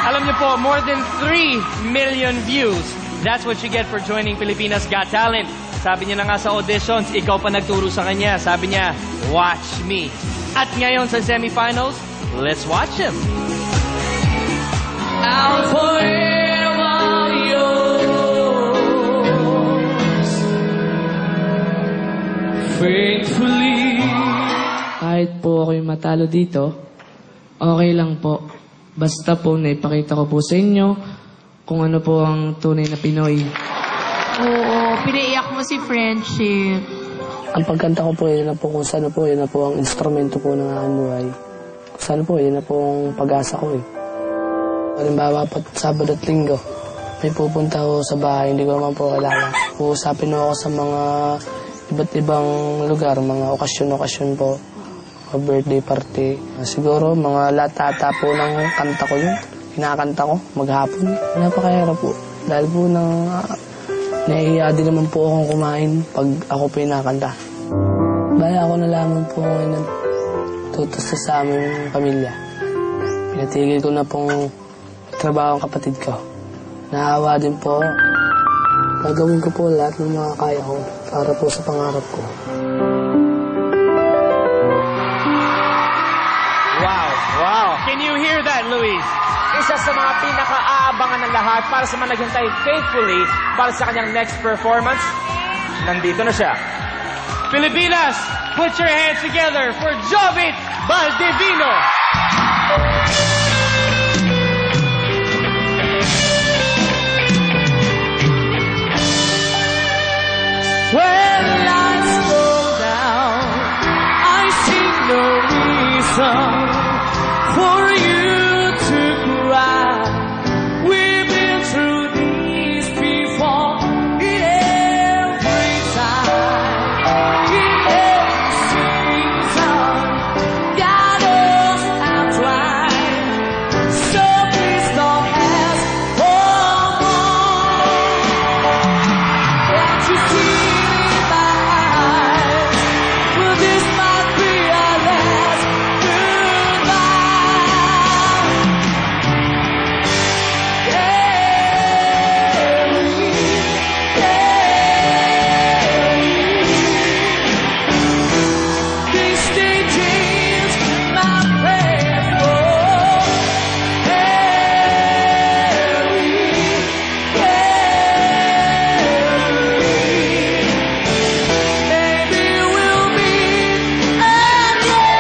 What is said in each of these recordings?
Alam niyo po, more than 3 million views. That's what you get for joining Pilipinas Got Talent. Sabi niya na nga sa auditions, ikaw pa nagturo sa kanya. Sabi niya, watch me. At ngayon sa semifinals, let's watch him. I'll forever yours, faithfully. Kahit po ako'y matalo dito, okay lang po. Basta po naipakita ko po sa inyo kung ano po ang tunay na Pinoy. Oo, pinaiyak mo si Friendship. Ang pagkanta ko po, yun na po kung saan po, yun na po ang instrumento po ng aking buhay. Kung saan po, yun na po ang pag-asa ko eh. Halimbawa po, Sabado at Linggo, may pupunta ko sa bahay, hindi ko naman po kilala. Uusapin ako sa mga iba't ibang lugar, mga okasyon-okasyon po. Birthday party. Siguro, mga latata po ng kanta ko yun. Kinakanta ko, maghapon. Napakahirap po. Dahil po nahihiya din naman po akong kumain pag ako po inakanta. Bala ako nalaman po ngayon tutos sa aming pamilya. Pinatigil ko na pong trabaho ang kapatid ko. Naawa din po. Gagawin ko po lahat ng mga kaya ko para po sa pangarap ko. Wow. Can you hear that, Luis? Isa sa mga pinaka-aabangan ng lahat para sa mga naghintay faithfully para sa kanyang next performance. Nandito na siya. Pilipinas, put your hands together for Jovit Valdivino. When lights go down, I see no reason for you to cry. We've been through this before. In every time, in every season, God knows I've tried. So please don't ask for more. Can't you see in my eyes? Well, this might be our last goodbye. These stages, my prayers for maybe we'll meet again.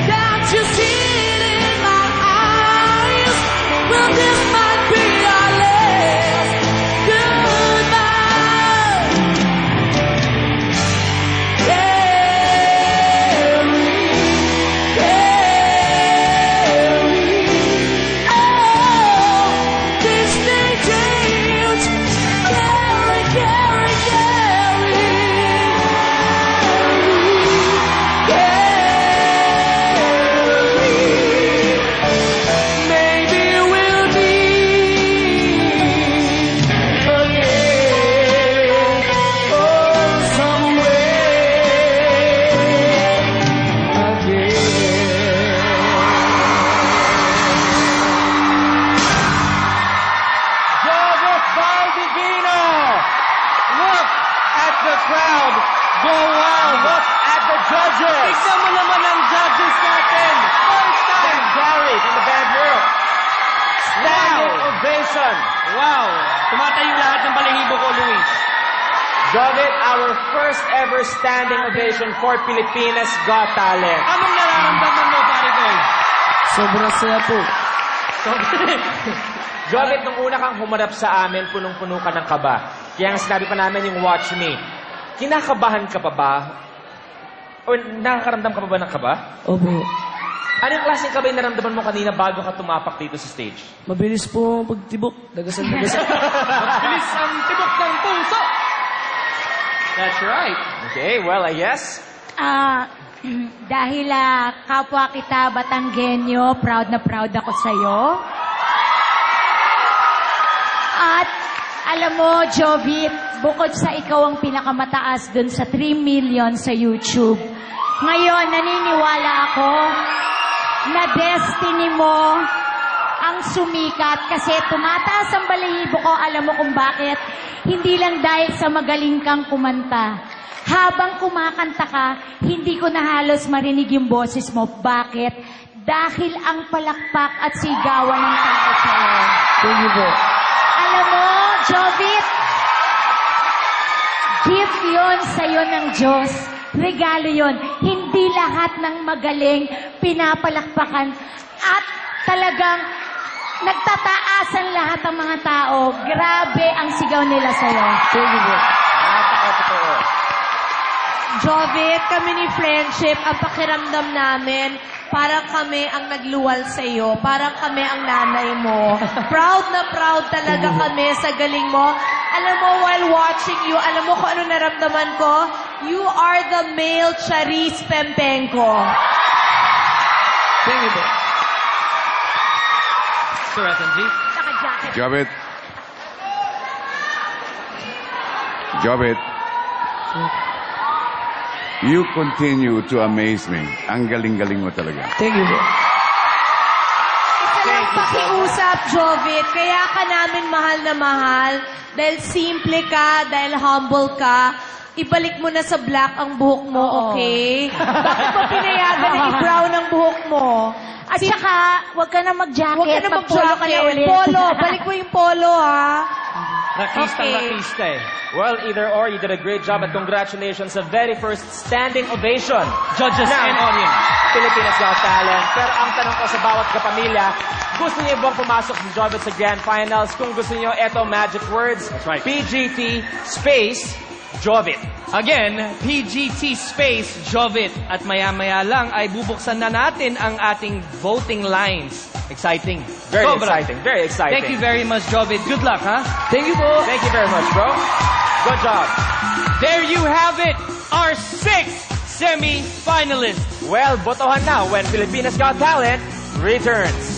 Can't you see it in my eyes? Well, this might be our last goodbye. These stages, maybe we'll meet again, somewhere again. Jovit Valdivino! Look at the crowd go wild. Look at the judges. Tignan mo naman ang judges natin. First time. Gary from the band Europe. Standing ovation. Wow. Tumatayo lahat ng balahibo ko, Luis. Jovit, our first ever standing ovation for Pilipinas Got Talent. Anong nararamdaman mo, pare ko? Sobrang saya po. Jovit, nung una kang humarap sa amin, punong-puno ka ng kaba. Kaya nga sinabi pa namin yung watch me. Kinakabahan ka pa ba? O nakakaramdam ka pa ba ng kaba? Opo. Anong klaseng kaba yung naramdaman mo kanina bago ka tumapak dito sa stage? Mabilis po ang pagtibok. Dagasan-dagasan. Mabilis ang tibok ng puso! That's right. Okay, well, yes. Dahil kapwa kita Batanggenyo, proud na proud ako sa'yo. Wow. Tumatayong lahat ng balahibo ko, Luis. Jovit, our first ever standing ovation for Pilipinas Got Talent. Anong nararamdaman mo, pare ko? Sobrang saya po. Sobrang saya. At, alam mo, Jovit, bukod sa ikaw ang pinakamataas dun sa 3 million sa YouTube, ngayon, naniniwala ako na destiny mo ang sumikat kasi tumataas ang balahibo ko. Alam mo kung bakit? Hindi lang dahil sa magaling kang kumanta. Habang kumakanta ka, hindi ko na halos marinig yung boses mo. Bakit? Dahil ang palakpak at sigawan ng tao sa'yo. Thank you po. Alam mo, Jovit, gift yun sa'yo ng Diyos. Regalo yun. Hindi lahat ng magaling pinapalakpakan at talagang nagtataasan lahat ng mga tao. Grabe ang sigaw nila sa'yo. Thank you po. Napakatotoo. Jovit, kami ni Friendship, ang pakiramdam namin, parang kami ang nagluwal sa iyo. Parang kami ang nanay mo. Proud na proud talaga kami sa galing mo. Alam mo, while watching you, alam mo kung ano naramdaman ko? You are the male Charis Pempenko. Thank you po. Sir SMG? Naka-jacket. Jobit. Jobit. You continue to amaze me. Ang galing-galing mo talaga. Thank you po. Isa lang pakiusap, Jovit. Kaya ka namin mahal na mahal. Dahil simple ka, dahil humble ka. Ibalik mo na sa black ang buhok mo, okay? Bakit mo pinayagan na i-brown ang buhok mo? At saka, huwag ka na mag-jacket. Huwag ka na Mag-polo ka na mag-jacket. ulit. Polo. Balik mo yung polo, ha? Rakista eh. Well, either or, you did a great job at congratulations sa very first standing ovation. Judges and audience. Pilipinas Got Talent. Pero ang tanong ko sa bawat kapamilya, gusto niyo bang pumasok si Jovit sa Grand Finals? Kung gusto niyo, eto magic words. That's right. PGT space Jovit. Again, PGT space Jovit. At maya-maya lang ay bubuksan na natin ang ating voting lines. Exciting. Very Sobra. exciting. Very exciting. Thank you very much, Jovit. Good luck, ha? Thank you po. Thank you very much, bro. Good job. There you have it, our 6th semi-finalists. Well, botohan na when Pilipinas Got Talent returns.